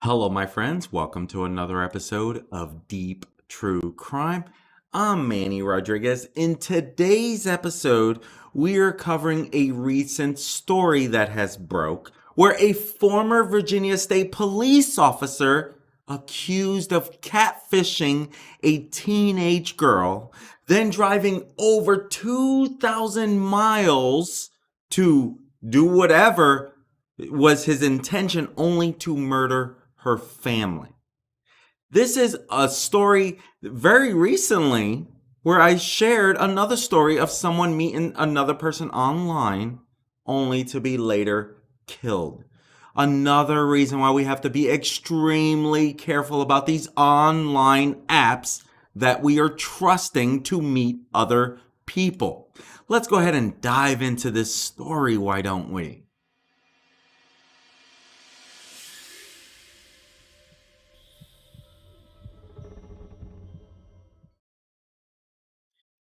Hello, my friends. Welcome to another episode of Deep True Crime. I'm Manny Rodriguez. In today's episode, we are covering a recent story that has broke where a former Virginia State police officer accused of catfishing a teenage girl, then driving over 2,000 miles to do whatever was his intention, only to murder her family. This is a story very recently where I shared another story of someone meeting another person online only to be later killed. Another reason why we have to be extremely careful about these online apps that we are trusting to meet other people. Let's go ahead and dive into this story, why don't we?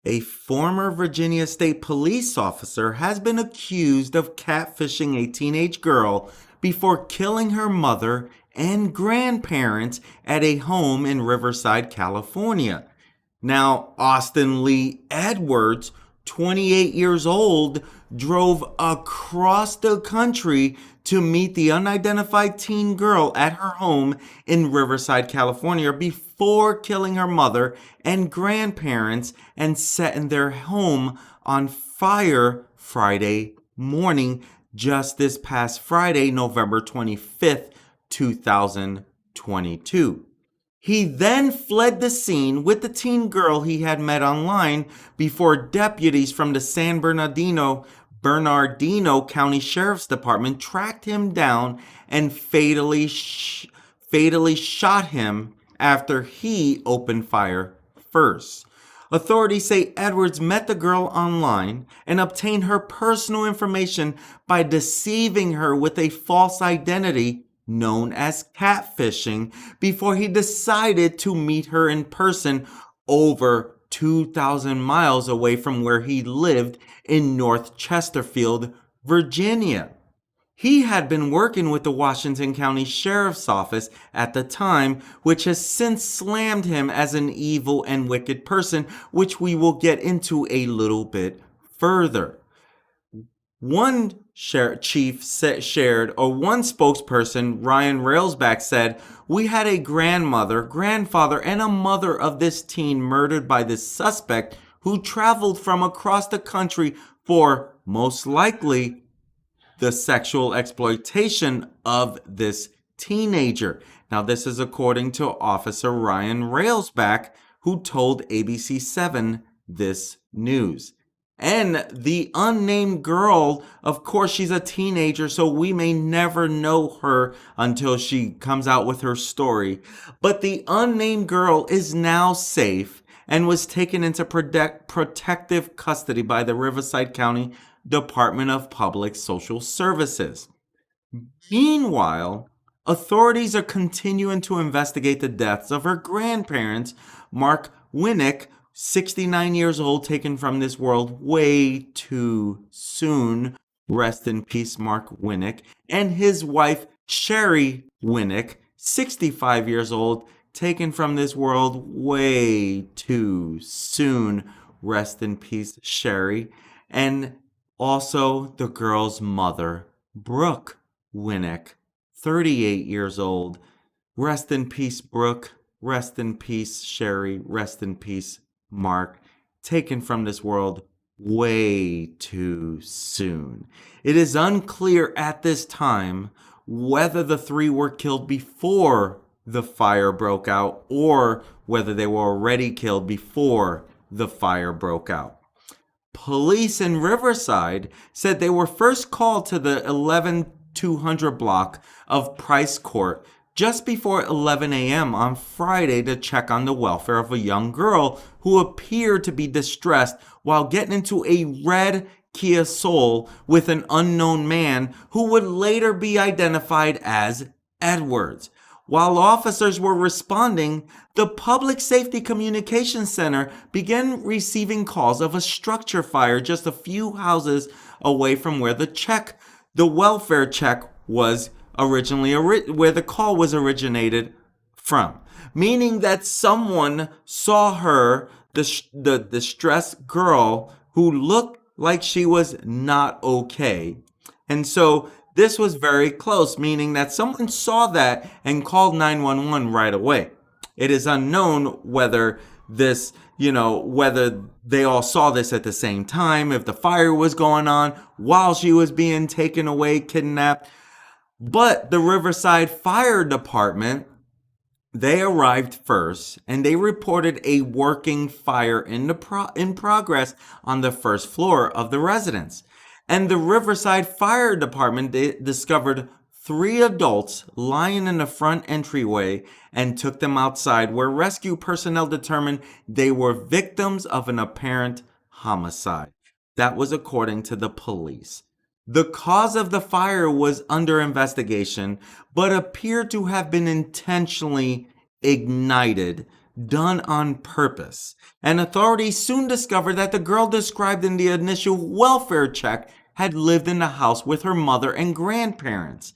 A former Virginia State police officer has been accused of catfishing a teenage girl before killing her mother and grandparents at a home in Riverside, California. Now, Austin Lee Edwards, 28 years old, drove across the country to meet the unidentified teen girl at her home in Riverside, California, before killing her mother and grandparents and setting their home on fire Friday morning, just this past Friday, November 25th, 2022. He then fled the scene with the teen girl he had met online before deputies from the San Bernardino County Sheriff's Department tracked him down and fatally shot him after he opened fire first. Authorities say Edwards met the girl online and obtained her personal information by deceiving her with a false identity known as catfishing before he decided to meet her in person over 2,000 miles away from where he lived in North Chesterfield, Virginia. He had been working with the Washington County Sheriff's Office at the time, which has since slammed him as an evil and wicked person, which we will get into a little bit further. One spokesperson, Ryan Railsback, said, "We had a grandmother, grandfather, and a mother of this teen murdered by this suspect who traveled from across the country for, most likely, the sexual exploitation of this teenager." Now, this is according to Officer Ryan Railsback, who told ABC7 this news. And the unnamed girl, of course, she's a teenager, so we may never know her until she comes out with her story. But the unnamed girl is now safe and was taken into protective custody by the Riverside County Department of Public Social Services. Meanwhile, authorities are continuing to investigate the deaths of her grandparents, Mark Winnick, 69 years old, taken from this world way too soon. Rest in peace, Mark Winnick. And his wife, Sherry Winnick, 65 years old, taken from this world way too soon. Rest in peace, Sherry. And also the girl's mother, Brooke Winnick, 38 years old. Rest in peace, Brooke. Rest in peace, Sherry. Rest in peace, Mark, taken from this world way too soon. It is unclear at this time whether the three were killed before the fire broke out or whether they were already killed before the fire broke out. Police in Riverside said they were first called to the 11200 block of Price Court just before 11 a.m. on Friday to check on the welfare of a young girl who appeared to be distressed while getting into a red Kia Soul with an unknown man who would later be identified as Edwards. While officers were responding, the Public Safety Communications Center began receiving calls of a structure fire just a few houses away from where the welfare check was where the call was originated from, meaning that someone saw her, the distressed girl who looked like she was not okay. And so this was very close, meaning that someone saw that and called 911 right away. It is unknown whether whether they all saw this at the same time, if the fire was going on while she was being taken away, kidnapped. But the Riverside Fire Department, they arrived first and they reported a working fire in progress on the first floor of the residence. And the Riverside Fire Department discovered 3 adults lying in the front entryway and took them outside, where rescue personnel determined they were victims of an apparent homicide. That was according to the police. The cause of the fire was under investigation, but appeared to have been intentionally ignited, done on purpose. And authorities soon discovered that the girl described in the initial welfare check had lived in the house with her mother and grandparents.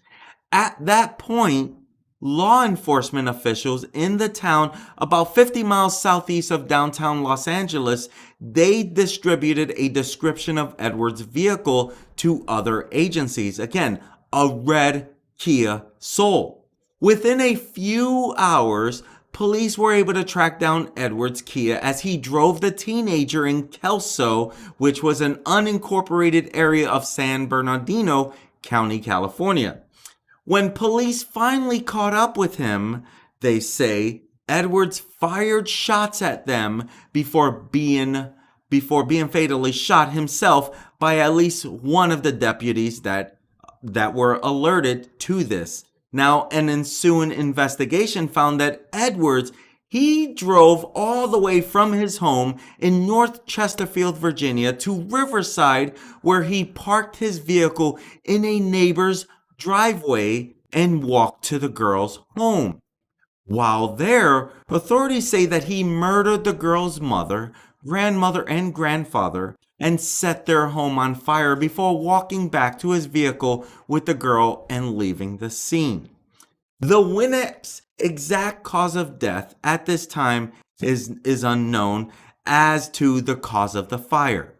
At that point, law enforcement officials in the town about 50 miles southeast of downtown Los Angeles, they distributed a description of Edwards' vehicle to other agencies. Again, a red Kia Soul. Within a few hours, police were able to track down Edwards' Kia as he drove the teenager in Kelso, which was an unincorporated area of San Bernardino County, California. When police finally caught up with him, they say Edwards fired shots at them before being fatally shot himself by at least one of the deputies that were alerted to this. Now, an ensuing investigation found that Edwards, he drove all the way from his home in North Chesterfield, Virginia to Riverside, where he parked his vehicle in a neighbor's driveway and walked to the girl's home. While there, authorities say that he murdered the girl's mother, grandmother, and grandfather and set their home on fire before walking back to his vehicle with the girl and leaving the scene. The Winnick's exact cause of death at this time is unknown as to the cause of the fire.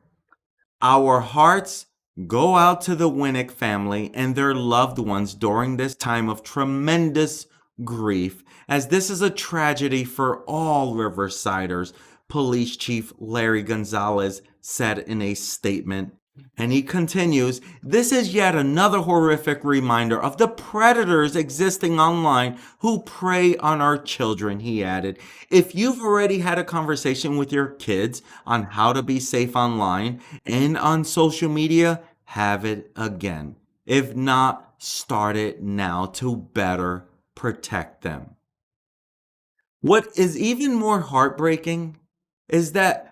Our hearts go out to the Winnick family and their loved ones during this time of tremendous grief, as this is a tragedy for all Riversiders, Police Chief Larry Gonzalez said in a statement. And he continues, "This is yet another horrific reminder of the predators existing online who prey on our children," he added. "If you've already had a conversation with your kids on how to be safe online and on social media, have it again. If not, start it now to better protect them." What is even more heartbreaking is that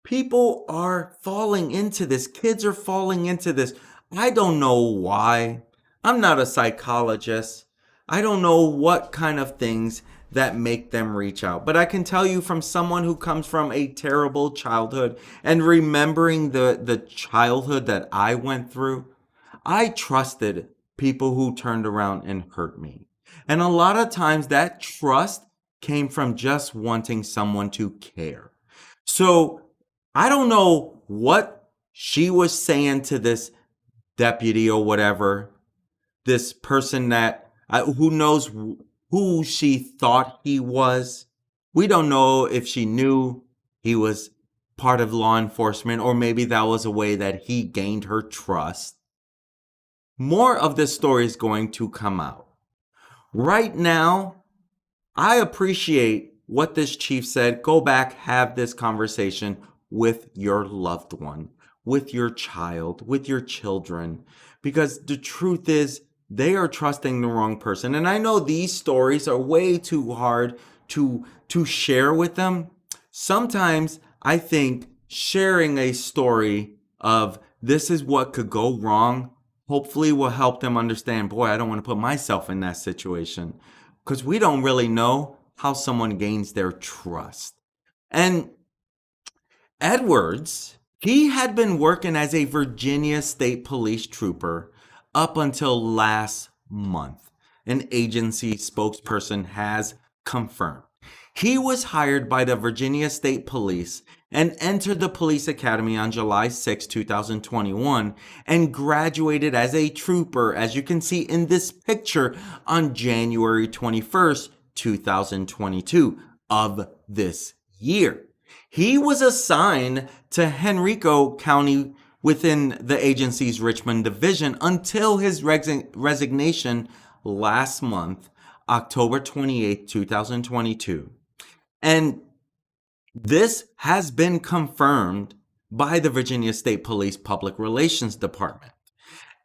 people are falling into this. Kids are falling into this. I don't know why. I'm not a psychologist. I don't know what kind of things that make them reach out. But I can tell you, from someone who comes from a terrible childhood and remembering the childhood that I went through, I trusted people who turned around and hurt me. And a lot of times that trust came from just wanting someone to care. So I don't know what she was saying to this deputy or whatever, this person that, who knows who she thought he was. We don't know if she knew he was part of law enforcement, or maybe that was a way that he gained her trust. More of this story is going to come out. Right now, I appreciate what this chief said. Go back, have this conversation with your loved one, with your child, with your children, because the truth is they are trusting the wrong person. And I know these stories are way too hard to share with them. Sometimes I think sharing a story of this is what could go wrong hopefully will help them understand, boy, I don't want to put myself in that situation, because we don't really know how someone gains their trust. And Edwards, he had been working as a Virginia State Police trooper up until last month. an agency spokesperson has confirmed. He was hired by the Virginia State Police and entered the police academy on July 6, 2021, and graduated as a trooper, as you can see in this picture, on January 21st, 2022 of this year. He was assigned to Henrico County within the agency's Richmond division until his resignation last month, October 28, 2022. And this has been confirmed by the Virginia State Police Public Relations Department.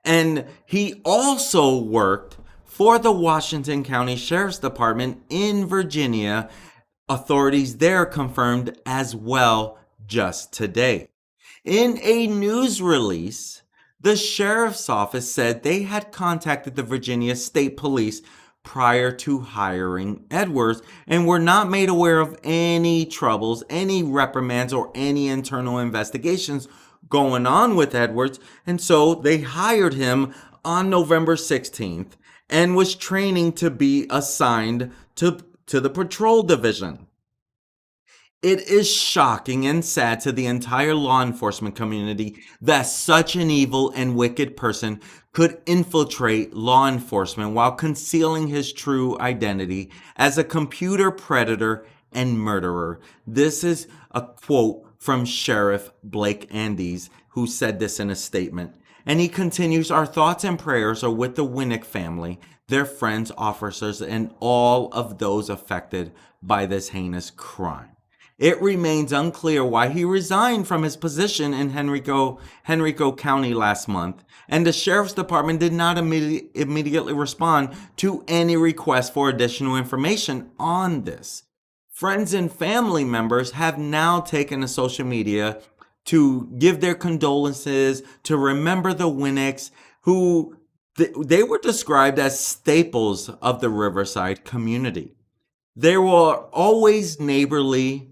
And he also worked for the Washington County Sheriff's Department in Virginia. Authorities there confirmed as well just today. In a news release, the sheriff's office said they had contacted the Virginia State Police prior to hiring Edwards and were not made aware of any troubles, any reprimands, or any internal investigations going on with Edwards. And so they hired him on November 16th and was training to be assigned to the patrol division. It is shocking and sad to the entire law enforcement community that such an evil and wicked person could infiltrate law enforcement while concealing his true identity as a computer predator and murderer. This is a quote from Sheriff Blake Andes, who said this in a statement. And he continues, "Our thoughts and prayers are with the Winnick family, their friends, officers, and all of those affected by this heinous crime." It remains unclear why he resigned from his position in Henrico County last month, and the Sheriff's Department did not immediately respond to any request for additional information on this. Friends and family members have now taken to social media to give their condolences, to remember the Winnicks, who they were described as staples of the Riverside community. They were always neighborly.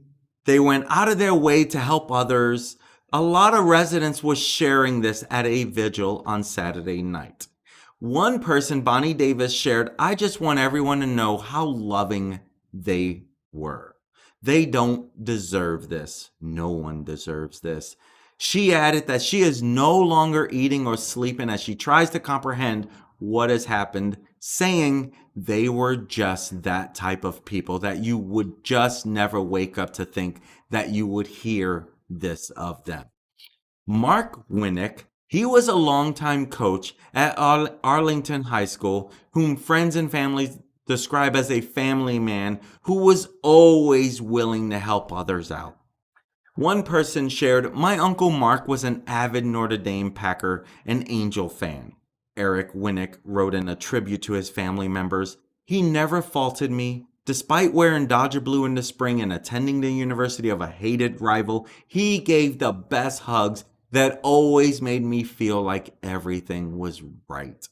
They went out of their way to help others. A lot of residents were sharing this at a vigil on Saturday night. One person, Bonnie Davis, shared, "I just want everyone to know how loving they were. They don't deserve this. No one deserves this." She added that she is no longer eating or sleeping as she tries to comprehend what has happened, saying they were just that type of people that you would just never wake up to think that you would hear this of them. Mark Winnick, he was a longtime coach at Arlington High School, whom friends and families describe as a family man who was always willing to help others out. One person shared, "My Uncle Mark was an avid Notre Dame Packer and Angel fan." Eric Winnick wrote in a tribute to his family members, "He never faulted me. Despite wearing Dodger blue in the spring and attending the university of a hated rival, he gave the best hugs that always made me feel like everything was right."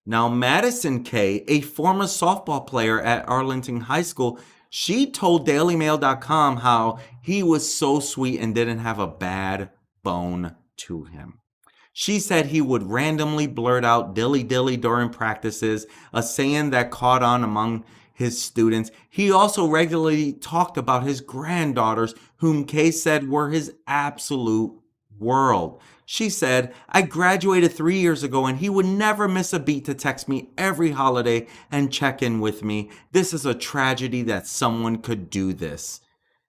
Now, Madison Kay, a former softball player at Arlington High School, she told DailyMail.com how he was so sweet and didn't have a bad bone to him. She said he would randomly blurt out "dilly dilly" during practices, a saying that caught on among his students. He also regularly talked about his granddaughters, whom Kay said were his absolute world. She said, "I graduated 3 years ago and he would never miss a beat to text me every holiday and check in with me. This is a tragedy that someone could do this."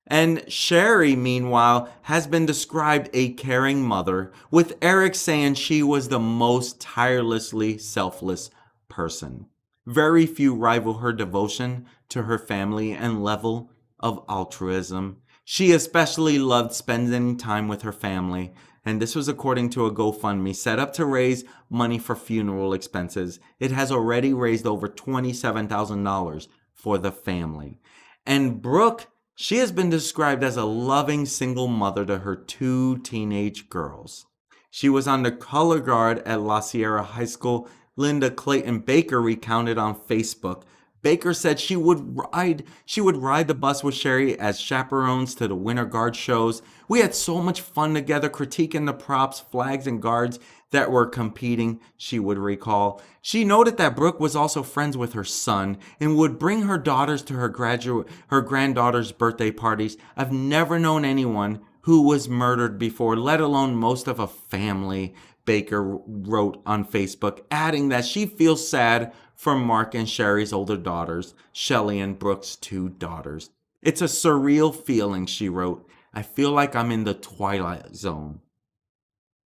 And Sherry, meanwhile, has been described a caring mother, with Eric saying she was the most tirelessly selfless person. Very few rival her devotion to her family and level of altruism. She especially loved spending time with her family, and this was according to a GoFundMe set up to raise money for funeral expenses. It has already raised over $27,000 for the family. And Brooke, she has been described as a loving single mother to her 2 teenage girls. She was on the color guard at La Sierra High School. Linda Clayton Baker recounted on Facebook, Baker said she would ride the bus with Sherry as chaperones to the Winter Guard shows. We had so much fun together critiquing the props, flags, and guards that were competing, she would recall. She noted that Brooke was also friends with her son and would bring her daughters to her granddaughter's birthday parties. I've never known anyone who was murdered before, let alone most of a family, Baker wrote on Facebook, adding that she feels sad for Mark and Sherry's older daughters, Shelley and Brooke's 2 daughters. It's a surreal feeling, she wrote. I feel like I'm in the Twilight Zone.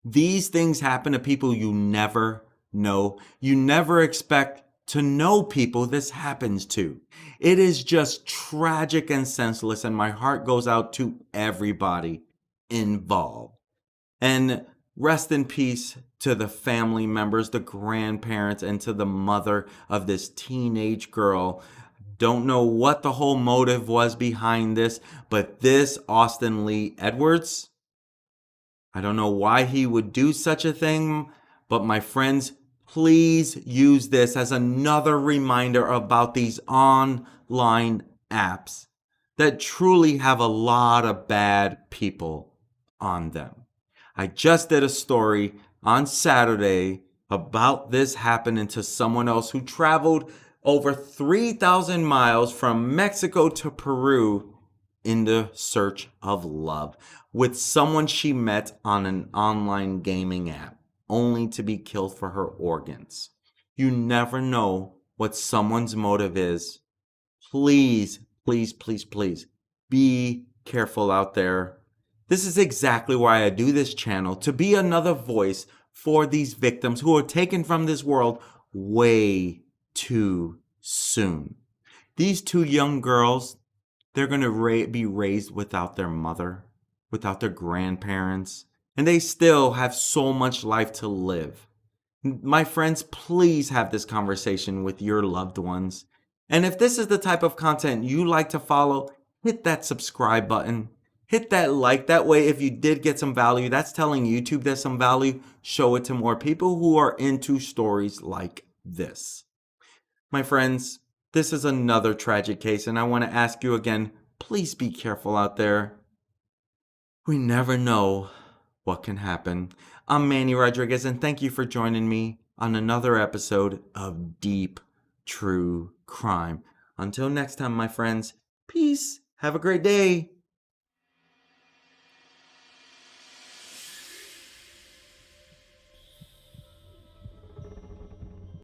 These things happen to people you never know. You never expect to know people this happens to. It is just tragic and senseless, and my heart goes out to everybody involved. And rest in peace to the family members, the grandparents, and to the mother of this teenage girl. Don't know what the whole motive was behind this, but this Austin Lee Edwards, I don't know why he would do such a thing, but my friends, please use this as another reminder about these online apps that truly have a lot of bad people on them. I just did a story on Saturday about this happening to someone else who traveled over 3,000 miles from Mexico to Peru in the search of love with someone she met on an online gaming app, only to be killed for her organs. You never know what someone's motive is. Please, please, please, please be careful out there. This is exactly why I do this channel, to be another voice for these victims who are taken from this world way too soon. These 2 young girls, they're going to be raised without their mother, without their grandparents, and they still have so much life to live. My friends, please have this conversation with your loved ones. And if this is the type of content you like to follow, hit that subscribe button. Hit that like. That way, if you did get some value, that's telling YouTube there's some value. Show it to more people who are into stories like this. My friends, this is another tragic case, and I want to ask you again, please be careful out there. We never know what can happen. I'm Manny Rodriguez, and thank you for joining me on another episode of Deep True Crime. Until next time, my friends, peace. Have a great day.